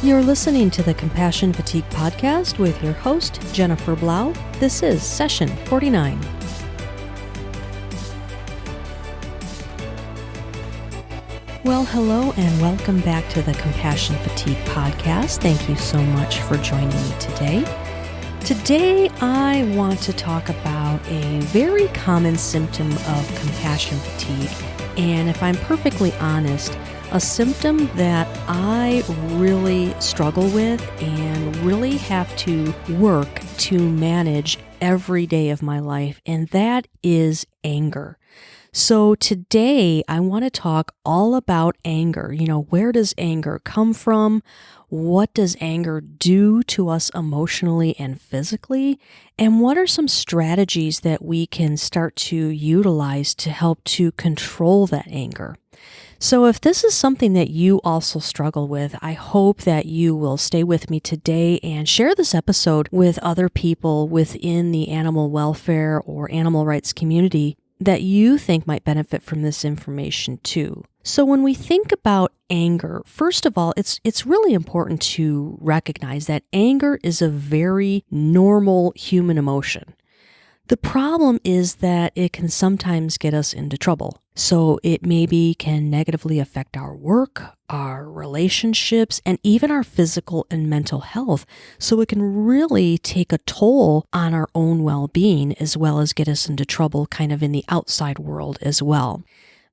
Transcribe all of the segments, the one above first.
You're listening to the Compassion Fatigue Podcast with your host, Jennifer Blau. This is session 49. Well, hello and welcome back to the Compassion Fatigue Podcast. Thank you so much for joining me today. Today, I want to talk about a very common symptom of compassion fatigue. And if I'm perfectly honest, a symptom that I really struggle with and really have to work to manage every day of my life, and that is anger. So today I want to talk all about anger. Where does anger come from? What does anger do to us emotionally and physically? And what are some strategies that we can start to utilize to help to control that anger? So if this is something that you also struggle with, I hope that you will stay with me today and share this episode with other people within the animal welfare or animal rights community that you think might benefit from this information too. So when we think about anger, first of all, it's really important to recognize that anger is a very normal human emotion. The problem is that it can sometimes get us into trouble. So it maybe can negatively affect our work, our relationships, and even our physical and mental health. So it can really take a toll on our own well-being as well as get us into trouble kind of in the outside world as well.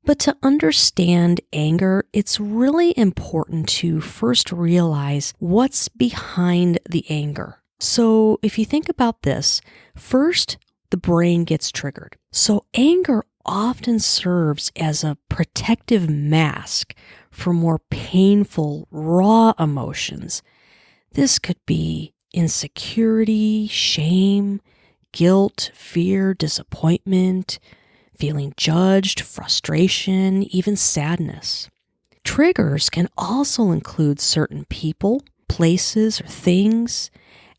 But to understand anger, it's really important to first realize what's behind the anger. So if you think about this, first, the brain gets triggered. So anger often serves as a protective mask for more painful, raw emotions. This could be insecurity, shame, guilt, fear, disappointment, feeling judged, frustration, even sadness. Triggers can also include certain people, places, or things,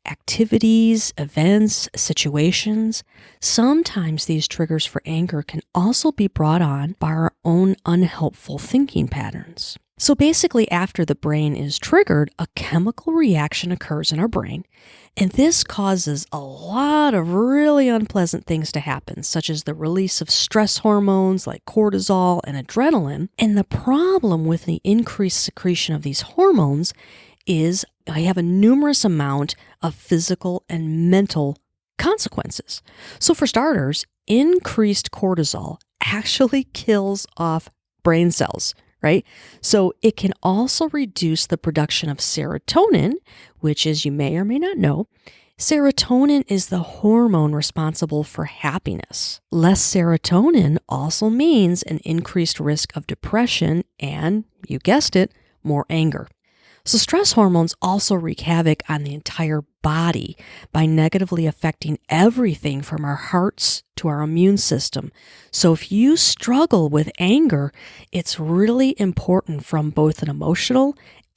activities, events, situations. Sometimes these triggers for anger can also be brought on by our own unhelpful thinking patterns. So basically, after the brain is triggered, a chemical reaction occurs in our brain, and this causes a lot of really unpleasant things to happen, such as the release of stress hormones like cortisol and adrenaline. And the problem with the increased secretion of these hormones is I have a numerous amount of physical and mental consequences. So for starters, increased cortisol actually kills off brain cells, right? So it can also reduce the production of serotonin, which, as you may or may not know, serotonin is the hormone responsible for happiness. Less serotonin also means an increased risk of depression and, you guessed it, more anger. So stress hormones also wreak havoc on the entire body by negatively affecting everything from our hearts to our immune system. So if you struggle with anger, it's really important from both an emotional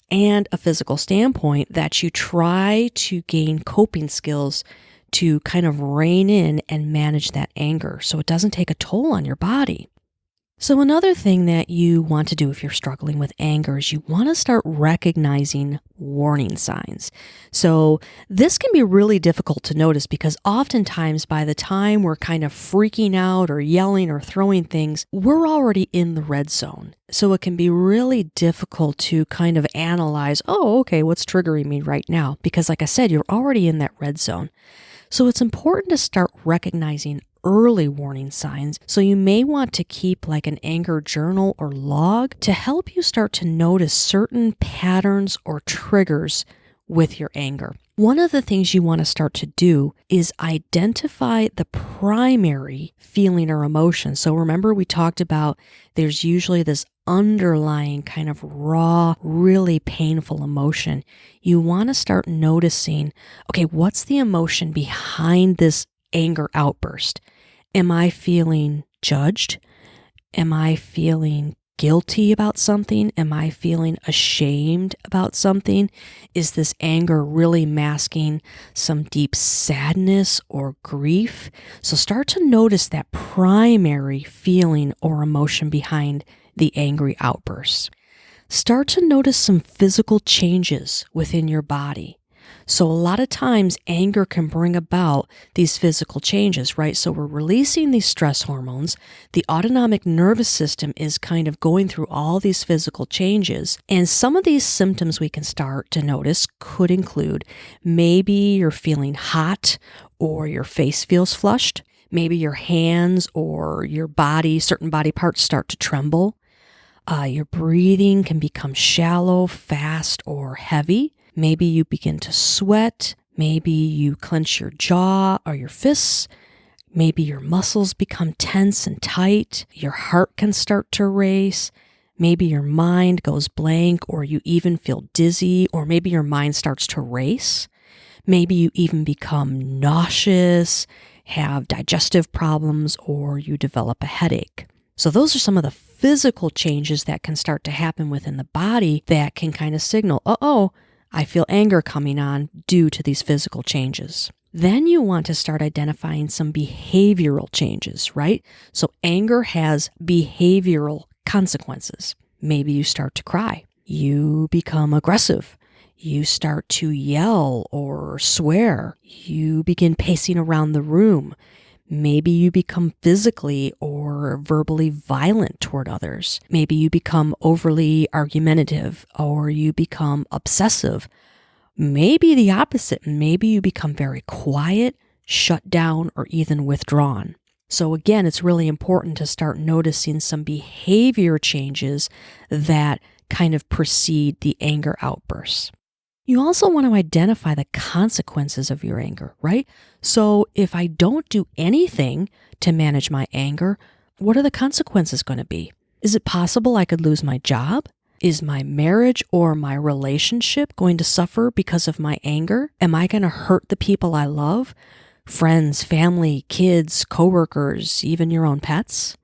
and a physical standpoint that you try to gain coping skills to kind of rein in and manage that anger so it doesn't take a toll on your body. So another thing that you want to do if you're struggling with anger is you want to start recognizing warning signs. So this can be really difficult to notice because oftentimes by the time we're kind of freaking out or yelling or throwing things, we're already in the red zone. So it can be really difficult to kind of analyze, what's triggering me right now? Because like I said, you're already in that red zone. So it's important to start recognizing early warning signs. So you may want to keep like an anger journal or log to help you start to notice certain patterns or triggers with your anger. One of the things you want to start to do is identify the primary feeling or emotion. So remember we talked about there's usually this underlying kind of raw, really painful emotion. You want to start noticing, what's the emotion behind this anger outburst? Am I feeling judged? Am I feeling guilty about something? Am I feeling ashamed about something? Is this anger really masking some deep sadness or grief? So start to notice that primary feeling or emotion behind the angry outbursts. start to notice some physical changes within your body. So a lot of times anger can bring about these physical changes, right? So we're releasing these stress hormones. The autonomic nervous system is kind of going through all these physical changes. And some of these symptoms we can start to notice could include maybe you're feeling hot or your face feels flushed. Maybe your hands or your body, certain body parts start to tremble. Your breathing can become shallow, fast, or heavy. Maybe you begin to sweat. Maybe you clench your jaw or your fists. Maybe your muscles become tense and tight. Your heart can start to race. Maybe your mind goes blank, or you even feel dizzy, or maybe your mind starts to race. Maybe you even become nauseous, have digestive problems, or you develop a headache. So those are some of the physical changes that can start to happen within the body that can kind of signal, I feel anger coming on due to these physical changes. Then you want to start identifying some behavioral changes, right? So anger has behavioral consequences. Maybe you start to cry. You become aggressive. You start to yell or swear. You begin pacing around the room. Maybe you become physically or verbally violent toward others. Maybe you become overly argumentative, or you become obsessive. Maybe the opposite. Maybe you become very quiet, shut down, or even withdrawn. So again, it's really important to start noticing some behavior changes that kind of precede the anger outbursts. You also want to identify the consequences of your anger, right? So if I don't do anything to manage my anger, what are the consequences going to be? Is it possible I could lose my job? Is my marriage or my relationship going to suffer because of my anger? Am I going to hurt the people I love? Friends, family, kids, coworkers, even your own pets?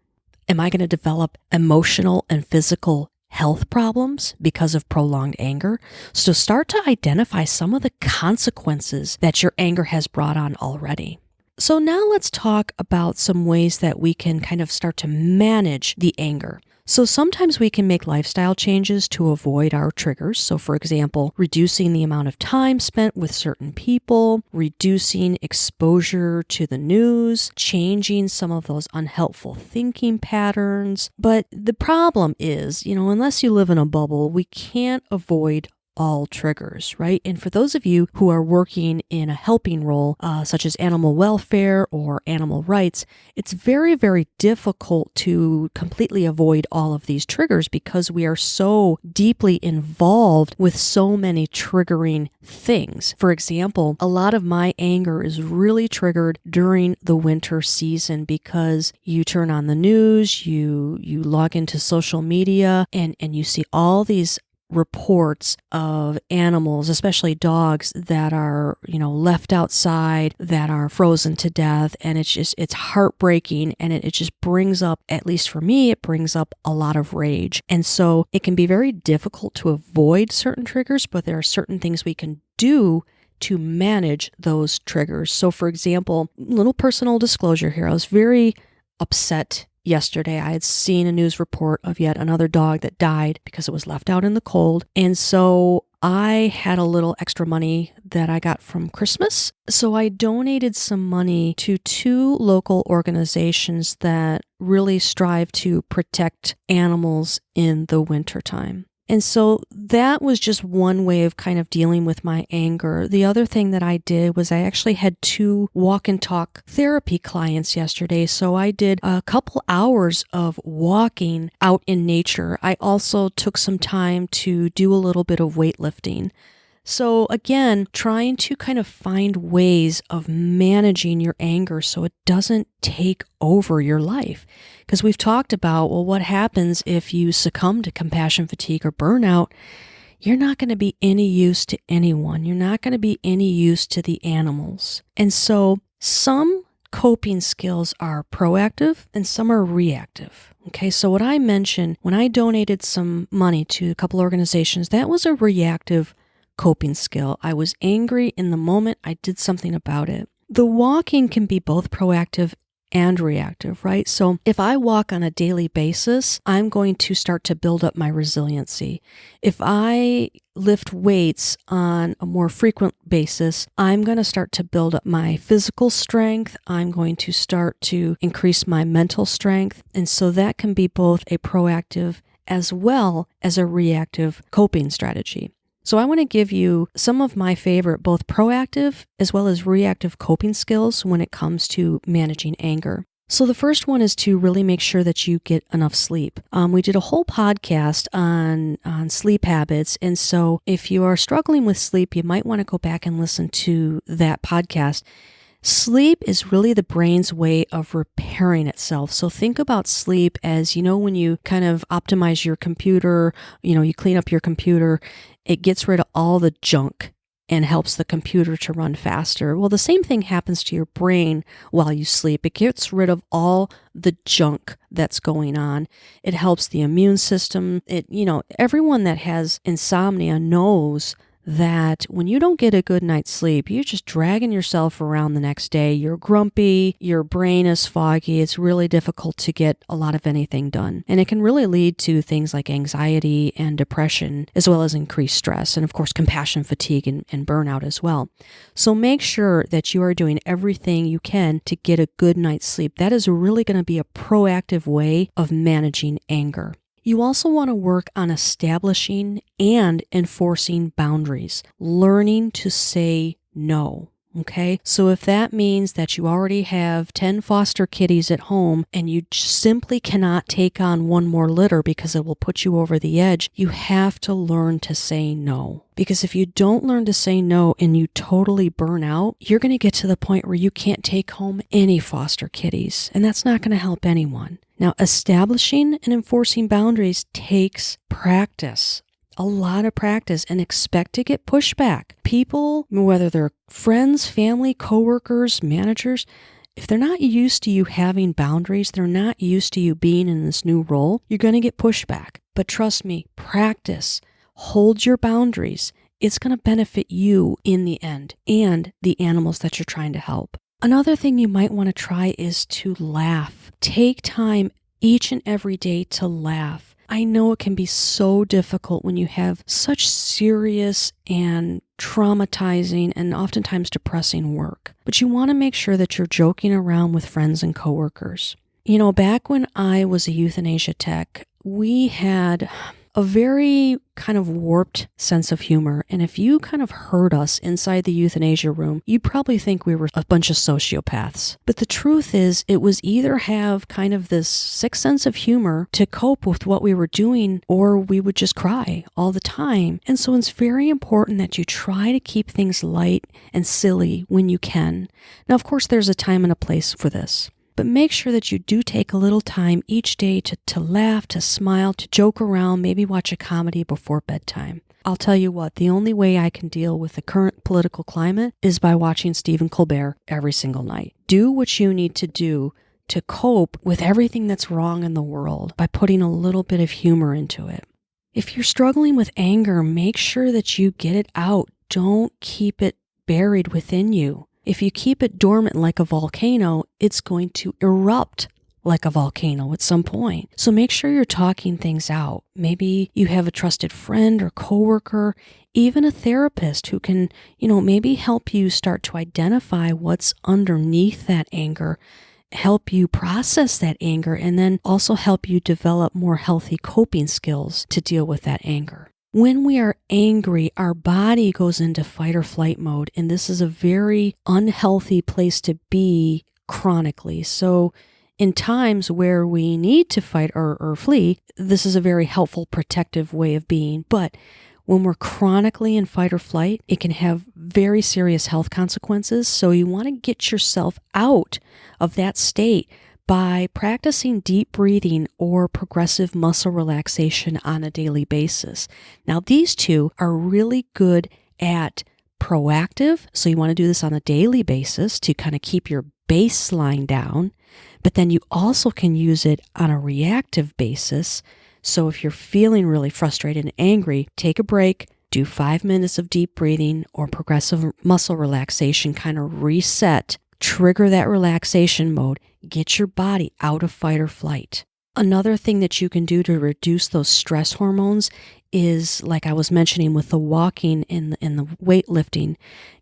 Am I going to develop emotional and physical health problems because of prolonged anger? So start to identify some of the consequences that your anger has brought on already. So now let's talk about some ways that we can kind of start to manage the anger. So sometimes we can make lifestyle changes to avoid our triggers. So for example, reducing the amount of time spent with certain people, reducing exposure to the news, changing some of those unhelpful thinking patterns. But the problem is, unless you live in a bubble, we can't avoid all triggers, right? And for those of you who are working in a helping role, such as animal welfare or animal rights, it's very, very difficult to completely avoid all of these triggers because we are so deeply involved with so many triggering things. For example, a lot of my anger is really triggered during the winter season because you turn on the news, you log into social media, and you see all these reports of animals, especially dogs, that are, left outside, that are frozen to death. And it's heartbreaking. And it just brings up, at least for me, it brings up a lot of rage. And so it can be very difficult to avoid certain triggers, but there are certain things we can do to manage those triggers. So for example, little personal disclosure here, I was very upset yesterday. I had seen a news report of yet another dog that died because it was left out in the cold. And so I had a little extra money that I got from Christmas. So I donated some money to 2 local organizations that really strive to protect animals in the wintertime. And so that was just one way of kind of dealing with my anger. The other thing that I did was I actually had 2 walk and talk therapy clients yesterday. So I did a couple hours of walking out in nature. I also took some time to do a little bit of weightlifting. So again, trying to kind of find ways of managing your anger so it doesn't take over your life. Because we've talked about, what happens if you succumb to compassion fatigue or burnout? You're not going to be any use to anyone. You're not going to be any use to the animals. And so some coping skills are proactive and some are reactive. Okay, so what I mentioned, when I donated some money to a couple organizations, that was a reactive coping skill. I was angry in the moment. I did something about it. The walking can be both proactive and reactive, right? So if I walk on a daily basis, I'm going to start to build up my resiliency. If I lift weights on a more frequent basis, I'm going to start to build up my physical strength. I'm going to start to increase my mental strength. And so that can be both a proactive as well as a reactive coping strategy. So I want to give you some of my favorite, both proactive as well as reactive coping skills when it comes to managing anger. So the first one is to really make sure that you get enough sleep. We did a whole podcast on sleep habits. And so if you are struggling with sleep, you might want to go back and listen to that podcast. Sleep is really the brain's way of repairing itself. So think about sleep as, when you kind of optimize your computer, you clean up your computer, it gets rid of all the junk and helps the computer to run faster. Well, the same thing happens to your brain while you sleep. It gets rid of all the junk that's going on. It helps the immune system. Everyone that has insomnia knows that when you don't get a good night's sleep, you're just dragging yourself around the next day. You're grumpy, your brain is foggy. It's really difficult to get a lot of anything done. And it can really lead to things like anxiety and depression, as well as increased stress, and of course, compassion fatigue and burnout as well. So make sure that you are doing everything you can to get a good night's sleep. That is really going to be a proactive way of managing anger. You also want to work on establishing and enforcing boundaries, learning to say no. Okay, so if that means that you already have 10 foster kitties at home and you simply cannot take on one more litter because it will put you over the edge, you have to learn to say no. Because if you don't learn to say no and you totally burn out, you're going to get to the point where you can't take home any foster kitties, and that's not going to help anyone. Now, establishing and enforcing boundaries takes practice. A lot of practice, and expect to get pushback. People, whether they're friends, family, coworkers, managers, if they're not used to you having boundaries, they're not used to you being in this new role, you're going to get pushback. But trust me, practice, hold your boundaries. It's going to benefit you in the end and the animals that you're trying to help. Another thing you might want to try is to laugh. Take time each and every day to laugh. I know it can be so difficult when you have such serious and traumatizing and oftentimes depressing work. But you want to make sure that you're joking around with friends and coworkers. Back when I was a euthanasia tech, we had a very kind of warped sense of humor. And if you kind of heard us inside the euthanasia room, you'd probably think we were a bunch of sociopaths. But the truth is, it was either have kind of this sick sense of humor to cope with what we were doing, or we would just cry all the time. And so it's very important that you try to keep things light and silly when you can. Now, of course, there's a time and a place for this. But make sure that you do take a little time each day to laugh, to smile, to joke around, maybe watch a comedy before bedtime. I'll tell you what, the only way I can deal with the current political climate is by watching Stephen Colbert every single night. Do what you need to do to cope with everything that's wrong in the world by putting a little bit of humor into it. If you're struggling with anger, make sure that you get it out. Don't keep it buried within you. If you keep it dormant like a volcano, it's going to erupt like a volcano at some point. So make sure you're talking things out. Maybe you have a trusted friend or coworker, even a therapist who can, maybe help you start to identify what's underneath that anger, help you process that anger, and then also help you develop more healthy coping skills to deal with that anger. When we are angry, our body goes into fight or flight mode, and this is a very unhealthy place to be chronically. So in times where we need to fight or flee, this is a very helpful protective way of being. But when we're chronically in fight or flight, it can have very serious health consequences. So you want to get yourself out of that state by practicing deep breathing or progressive muscle relaxation on a daily basis. Now, these two are really good at proactive, so you want to do this on a daily basis to kind of keep your baseline down, but then you also can use it on a reactive basis. So if you're feeling really frustrated and angry, take a break, do 5 minutes of deep breathing or progressive muscle relaxation, kind of reset Trigger that relaxation mode. Get your body out of fight or flight. Another thing that you can do to reduce those stress hormones is, like I was mentioning with the walking and the weightlifting,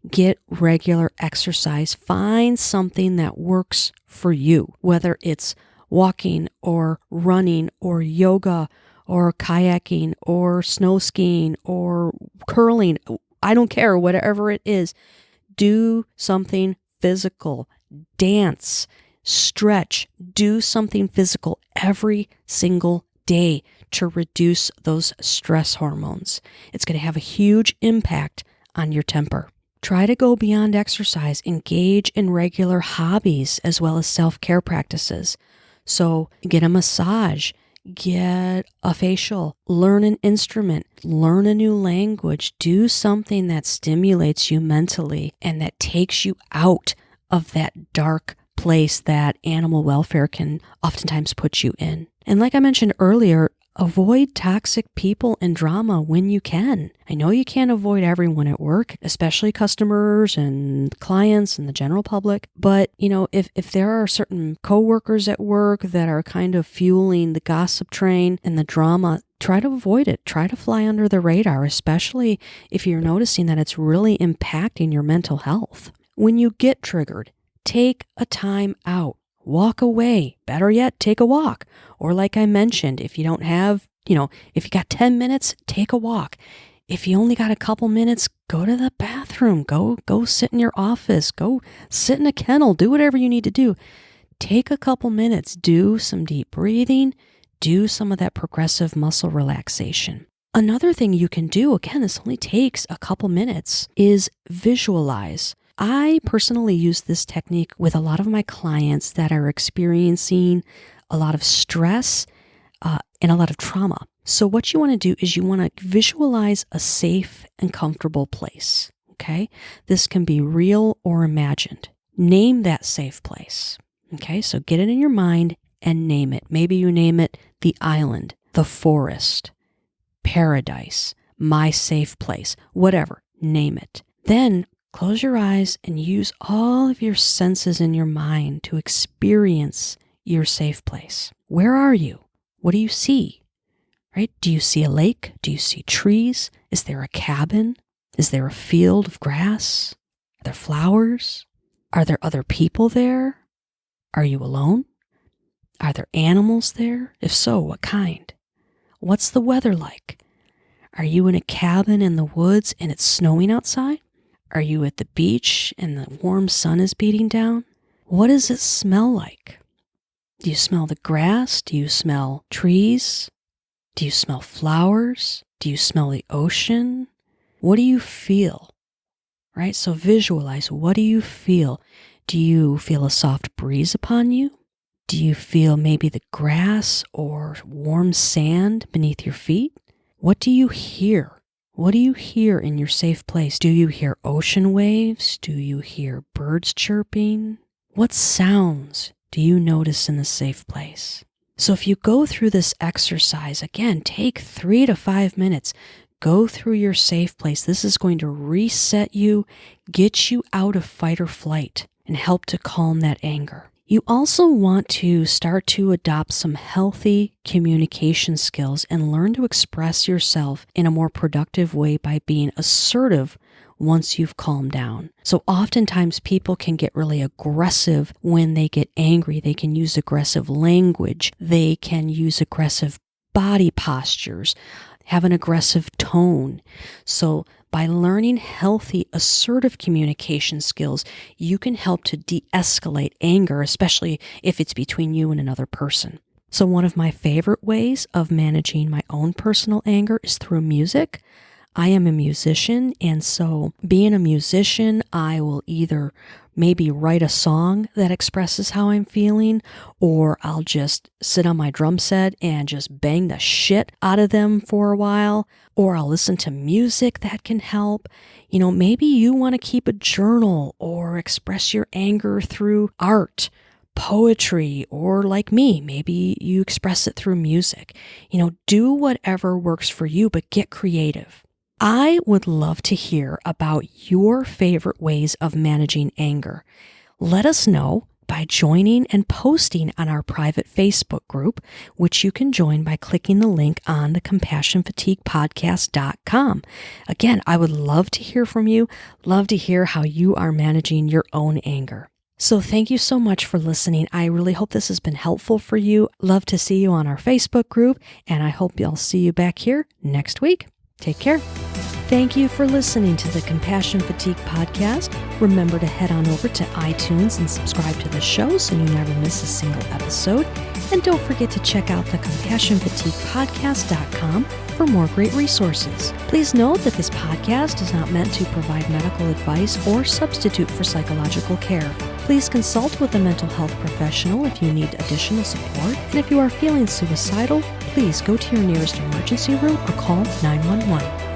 get regular exercise. Find something that works for you, whether it's walking or running or yoga or kayaking or snow skiing or curling. I don't care, whatever it is. Do something physical. Dance. Stretch, do something physical every single day to reduce those stress hormones. It's going to have a huge impact on your temper. Try to go beyond exercise. Engage in regular hobbies as well as self-care practices. So get a massage, get a facial, learn an instrument, learn a new language, do something that stimulates you mentally and that takes you out of that dark place that animal welfare can oftentimes put you in. And like I mentioned earlier, avoid toxic people and drama when you can. I know you can't avoid everyone at work, especially customers and clients and the general public. But, if there are certain coworkers at work that are kind of fueling the gossip train and the drama, try to avoid it. Try to fly under the radar, especially if you're noticing that it's really impacting your mental health. When you get triggered, take a time out, walk away, better yet, take a walk. Or like I mentioned, if you don't have, if you got 10 minutes, take a walk. If you only got a couple minutes, go to the bathroom, go sit in your office, go sit in a kennel, do whatever you need to do. Take a couple minutes, do some deep breathing, do some of that progressive muscle relaxation. Another thing you can do, again, this only takes a couple minutes, is visualize. I personally use this technique with a lot of my clients that are experiencing a lot of stress and a lot of trauma. So what you want to do is you want to visualize a safe and comfortable place, okay? This can be real or imagined. Name that safe place, okay? So get it in your mind and name it. Maybe you name it the island, the forest, paradise, my safe place, whatever. Name it. Then close your eyes and use all of your senses in your mind to experience your safe place. Where are you? What do you see? Right? Do you see a lake? Do you see trees? Is there a cabin? Is there a field of grass? Are there flowers? Are there other people there? Are you alone? Are there animals there? If so, what kind? What's the weather like? Are you in a cabin in the woods and it's snowing outside? Are you at the beach and the warm sun is beating down? What does it smell like? Do you smell the grass? Do you smell trees? Do you smell flowers? Do you smell the ocean? What do you feel? Right? So visualize, what do you feel? Do you feel a soft breeze upon you? Do you feel maybe the grass or warm sand beneath your feet? What do you hear? What do you hear in your safe place? Do you hear ocean waves? Do you hear birds chirping? What sounds do you notice in the safe place? So if you go through this exercise, again, take 3 to 5 minutes. Go through your safe place. This is going to reset you, get you out of fight or flight, and help to calm that anger. You also want to start to adopt some healthy communication skills and learn to express yourself in a more productive way by being assertive once you've calmed down. So oftentimes people can get really aggressive when they get angry. They can use aggressive language. They can use aggressive body postures, have an aggressive tone. So by learning healthy, assertive communication skills, you can help to de-escalate anger, especially if it's between you and another person. So one of my favorite ways of managing my own personal anger is through music. I am a musician, and so being a musician, I will either maybe write a song that expresses how I'm feeling, or I'll just sit on my drum set and just bang the shit out of them for a while, or I'll listen to music that can help. Maybe you want to keep a journal or express your anger through art, poetry, or like me, maybe you express it through music. Do whatever works for you, but get creative. I would love to hear about your favorite ways of managing anger. Let us know by joining and posting on our private Facebook group, which you can join by clicking the link on the CompassionFatiguePodcast.com. Again, I would love to hear from you, love to hear how you are managing your own anger. So thank you so much for listening. I really hope this has been helpful for you. Love to see you on our Facebook group, and I hope I'll see you back here next week. Take care. Thank you for listening to the Compassion Fatigue Podcast. Remember to head on over to iTunes and subscribe to the show so you never miss a single episode. And don't forget to check out the CompassionFatiguePodcast.com for more great resources. Please note that this podcast is not meant to provide medical advice or substitute for psychological care. Please consult with a mental health professional if you need additional support. And if you are feeling suicidal, please go to your nearest emergency room or call 911.